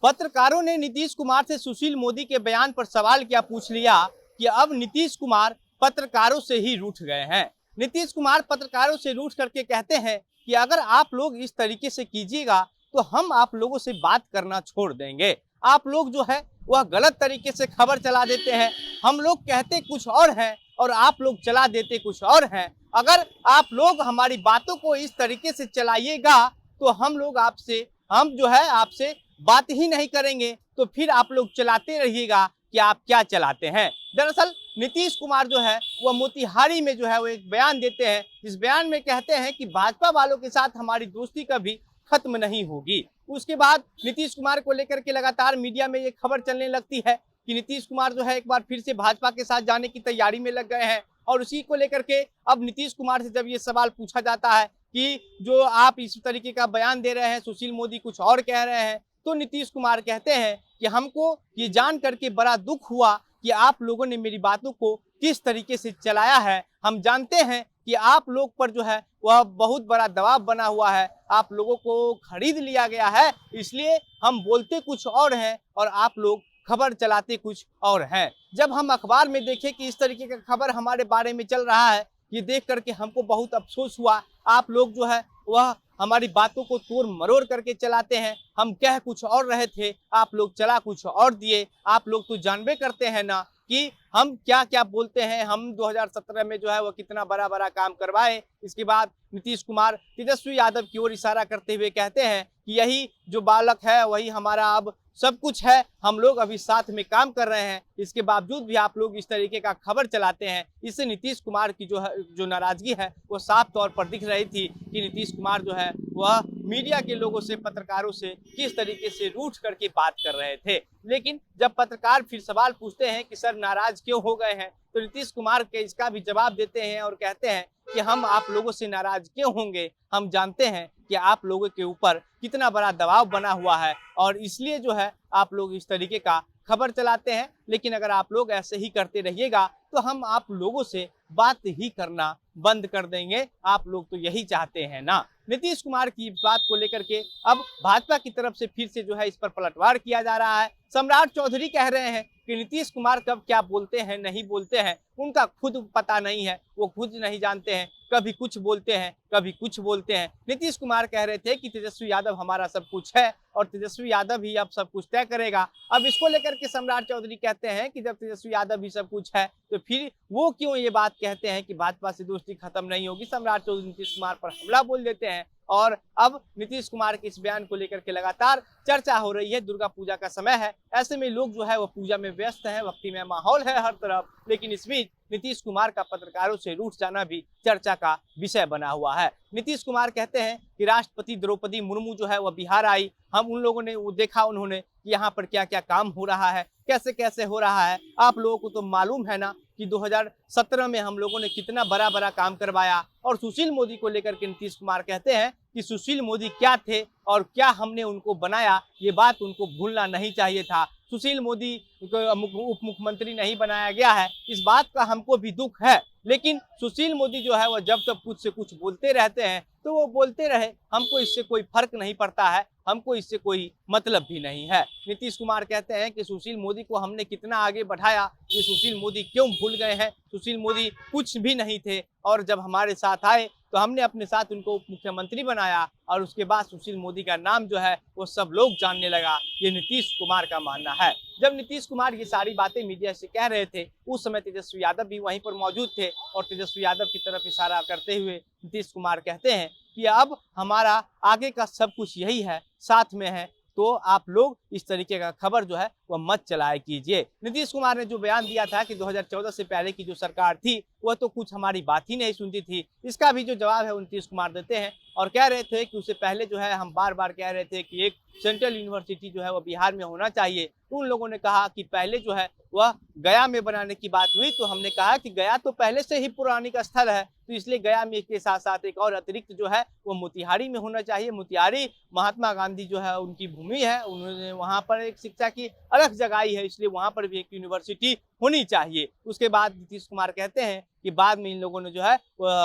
पत्रकारों ने नीतीश कुमार से सुशील मोदी के बयान पर सवाल किया, पूछ लिया कि अब नीतीश कुमार पत्रकारों से ही रूठ गए हैं। नीतीश कुमार पत्रकारों से रूठ करके कहते हैं कि अगर आप लोग इस तरीके से कीजिएगा तो हम आप लोगों से बात करना छोड़ देंगे। आप लोग जो है वह गलत तरीके से खबर चला देते हैं। हम लोग कहते कुछ और हैं और आप लोग चला देते कुछ और हैं। अगर आप लोग हमारी बातों को इस तरीके से चलाइएगा तो हम जो है आपसे बात ही नहीं करेंगे, तो फिर आप लोग चलाते रहिएगा कि आप क्या चलाते हैं। दरअसल नीतीश कुमार जो है वह मोतिहारी में जो है वो एक बयान देते हैं। इस बयान में कहते हैं कि भाजपा वालों के साथ हमारी दोस्ती कभी खत्म नहीं होगी। उसके बाद नीतीश कुमार को लेकर के लगातार मीडिया में ये खबर चलने लगती है कि नीतीश कुमार जो है एक बार फिर से भाजपा के साथ जाने की तैयारी में लग गए हैं। और उसी को लेकर के अब नीतीश कुमार से जब ये सवाल पूछा जाता है कि जो आप इस तरीके का बयान दे रहे हैं, सुशील मोदी कुछ और कह रहे हैं, तो नीतीश कुमार कहते हैं कि हमको ये जान करके बड़ा दुख हुआ कि आप लोगों ने मेरी बातों को किस तरीके से चलाया है। हम जानते हैं कि आप लोग पर जो है वह बहुत बड़ा दबाव बना हुआ है, आप लोगों को खरीद लिया गया है, इसलिए हम बोलते कुछ और हैं और आप लोग खबर चलाते कुछ और हैं। जब हम अखबार में देखें कि इस तरीके का खबर हमारे बारे में चल रहा है, ये देख करके हमको बहुत अफसोस हुआ। आप लोग जो है वह हमारी बातों को तोड़ मरोड़ करके चलाते हैं। हम कह कुछ और रहे थे, आप लोग चला कुछ और दिए। आप लोग तो जानबे करते हैं ना कि हम क्या क्या बोलते हैं। हम 2017 में जो है वो कितना बड़ा बड़ा काम करवाए। इसके बाद नीतीश कुमार तेजस्वी यादव की ओर इशारा करते हुए कहते हैं कि यही जो बालक है वही हमारा अब सब कुछ है, हम लोग अभी साथ में काम कर रहे हैं। इसके बावजूद भी आप लोग इस तरीके का खबर चलाते हैं। इससे नीतीश कुमार की जो नाराजगी है वो साफ तौर पर दिख रही थी कि नीतीश कुमार जो है वह मीडिया के लोगों से, पत्रकारों से किस तरीके से रूठ करके बात कर रहे थे। लेकिन जब पत्रकार फिर सवाल पूछते हैं कि सर नाराज क्यों हो गए हैं, तो नीतीश कुमार के इसका भी जवाब देते हैं और कहते हैं कि हम आप लोगों से नाराज क्यों होंगे, हम जानते हैं कि आप लोगों के ऊपर कितना बड़ा दबाव बना हुआ है और इसलिए जो है आप लोग इस तरीके का खबर चलाते हैं। लेकिन अगर आप लोग ऐसे ही करते रहिएगा तो हम आप लोगों से बात ही करना बंद कर देंगे। आप लोग तो यही चाहते हैं ना। नीतीश कुमार की बात को लेकर के अब भाजपा की तरफ से फिर से जो है इस पर पलटवार किया जा रहा है। सम्राट चौधरी कह रहे हैं कि नीतीश कुमार कब क्या बोलते हैं, नहीं बोलते हैं, उनका खुद पता नहीं है, वो खुद नहीं जानते हैं। कभी कुछ बोलते हैं, कभी कुछ बोलते हैं। नीतीश कुमार कह रहे थे कि तेजस्वी यादव हमारा सब कुछ है और तेजस्वी यादव ही अब सब कुछ तय करेगा। अब इसको लेकर के सम्राट चौधरी कहते हैं कि जब तेजस्वी यादव ही सब कुछ है तो फिर वो क्यों ये बात कहते हैं कि भाजपा से दोस्ती खत्म नहीं होगी। सम्राट चौधरी नीतीश कुमार पर हमला बोल देते हैं और अब नीतीश कुमार के इस बयान को लेकर के लगातार चर्चा हो रही है। दुर्गा पूजा का समय है, ऐसे में लोग जो है वो पूजा में व्यस्त हैं, भक्तिमय माहौल है हर तरफ। लेकिन इस बीच नीतीश कुमार का पत्रकारों से रूठ जाना भी चर्चा का विषय बना हुआ है। नीतीश कुमार कहते हैं कि राष्ट्रपति द्रौपदी मुर्मू जो है वह बिहार आई, हम उन लोगों ने वो देखा, उन्होंने कि यहाँ पर क्या क्या काम हो रहा है, कैसे कैसे हो रहा है। आप लोगों को तो मालूम है ना कि 2017 में हम लोगों ने कितना बड़ा बड़ा काम करवाया। और सुशील मोदी को लेकर के नीतीश कुमार कहते हैं कि सुशील मोदी क्या थे और क्या हमने उनको बनाया, ये बात उनको भूलना नहीं चाहिए था। सुशील मोदी को उप मुख्यमंत्री नहीं बनाया गया है, इस बात का हमको भी दुख है। लेकिन सुशील मोदी जो है वह जब तक कुछ से कुछ बोलते रहते हैं तो वो बोलते रहे, हमको इससे कोई फर्क नहीं पड़ता है, हमको इससे कोई मतलब भी नहीं है। नीतीश कुमार कहते हैं कि सुशील मोदी को हमने कितना आगे बढ़ाया, ये सुशील मोदी क्यों भूल गए हैं। सुशील मोदी कुछ भी नहीं थे और जब हमारे साथ आए तो हमने अपने साथ उनको उप मुख्यमंत्री बनाया और उसके बाद सुशील मोदी का नाम जो है वो सब लोग जानने लगा। ये नीतीश कुमार का मानना है। जब नीतीश कुमार ये सारी बातें मीडिया से कह रहे थे उस समय तेजस्वी यादव भी वहीं पर मौजूद थे और तेजस्वी यादव की तरफ इशारा करते हुए नीतीश कुमार कहते हैं कि अब हमारा आगे का सब कुछ यही है, साथ में है, तो आप लोग इस तरीके का खबर जो है वह मत चलाया कीजिए। नीतीश कुमार ने जो बयान दिया था कि 2014 से पहले की जो सरकार थी वह तो कुछ हमारी बात ही नहीं सुनती थी, इसका भी जो जवाब है नीतीश कुमार देते हैं और कह रहे थे कि उससे पहले जो है हम बार बार कह रहे थे कि एक सेंट्रल यूनिवर्सिटी जो है वह बिहार में होना चाहिए। तो उन लोगों ने कहा कि पहले जो है वह गया में बनाने की बात हुई, तो हमने कहा कि गया तो पहले से ही पौराणिक स्थल है, तो इसलिए गया में के साथ साथ एक और अतिरिक्त जो है वो मोतिहारी में होना चाहिए। मोतिहारी महात्मा गांधी जो है उनकी भूमि है, उन्होंने वहाँ पर एक शिक्षा की अलख जगाई है, इसलिए वहां पर भी एक यूनिवर्सिटी होनी चाहिए। उसके बाद नीतीश कुमार कहते हैं कि बाद में इन लोगों ने जो है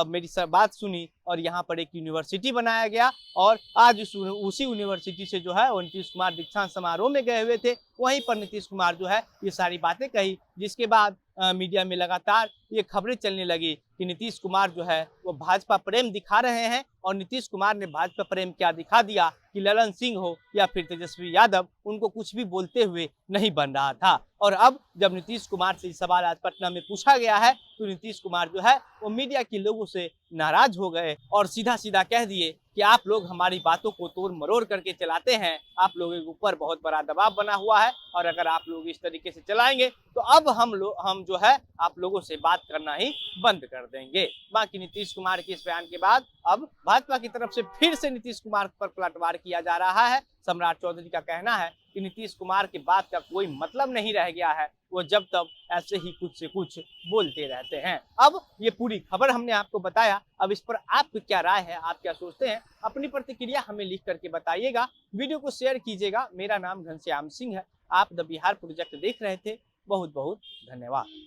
मेरी बात सुनी और यहाँ पर एक यूनिवर्सिटी बनाया गया और आज उसी यूनिवर्सिटी से जो है वो नीतीश कुमार दीक्षांत समारोह में गए हुए थे। वहीं पर नीतीश कुमार जो है ये सारी बातें कही, जिसके बाद मीडिया में लगातार ये खबरें चलने लगी कि नीतीश कुमार जो है वो भाजपा प्रेम दिखा रहे हैं। और नीतीश कुमार ने भाजपा प्रेम क्या दिखा दिया कि ललन सिंह हो या फिर तेजस्वी यादव, उनको कुछ भी बोलते हुए नहीं बन रहा था। और अब जब नीतीश कुमार से सवाल आज पटना में पूछा गया है तो नीतीश कुमार जो है वो मीडिया के लोगों से नाराज हो गए और सीधा सीधा कह दिए कि आप लोग हमारी बातों को तोड़ मरोड़ करके चलाते हैं, आप लोगों के ऊपर बहुत बड़ा दबाव बना हुआ है और अगर आप लोग इस तरीके से चलाएंगे तो अब हम जो है आप लोगों से बात करना ही बंद कर देंगे। बाकी नीतीश कुमार के इस बयान के बाद अब भाजपा की तरफ से फिर से नीतीश कुमार पर पलटवार किया जा रहा है। सम्राट चौधरी का कहना है कि नीतीश कुमार की बात का कोई मतलब नहीं रह गया है, वो जब तब ऐसे ही कुछ से कुछ बोलते रहते हैं। अब ये पूरी खबर हमने आपको बताया, अब इस पर आपकी क्या राय है, आप क्या सोचते हैं, अपनी प्रतिक्रिया हमें लिख करके बताइएगा। वीडियो को शेयर कीजिएगा। मेरा नाम घनश्याम सिंह है, आप द बिहार प्रोजेक्ट देख रहे थे। बहुत बहुत धन्यवाद।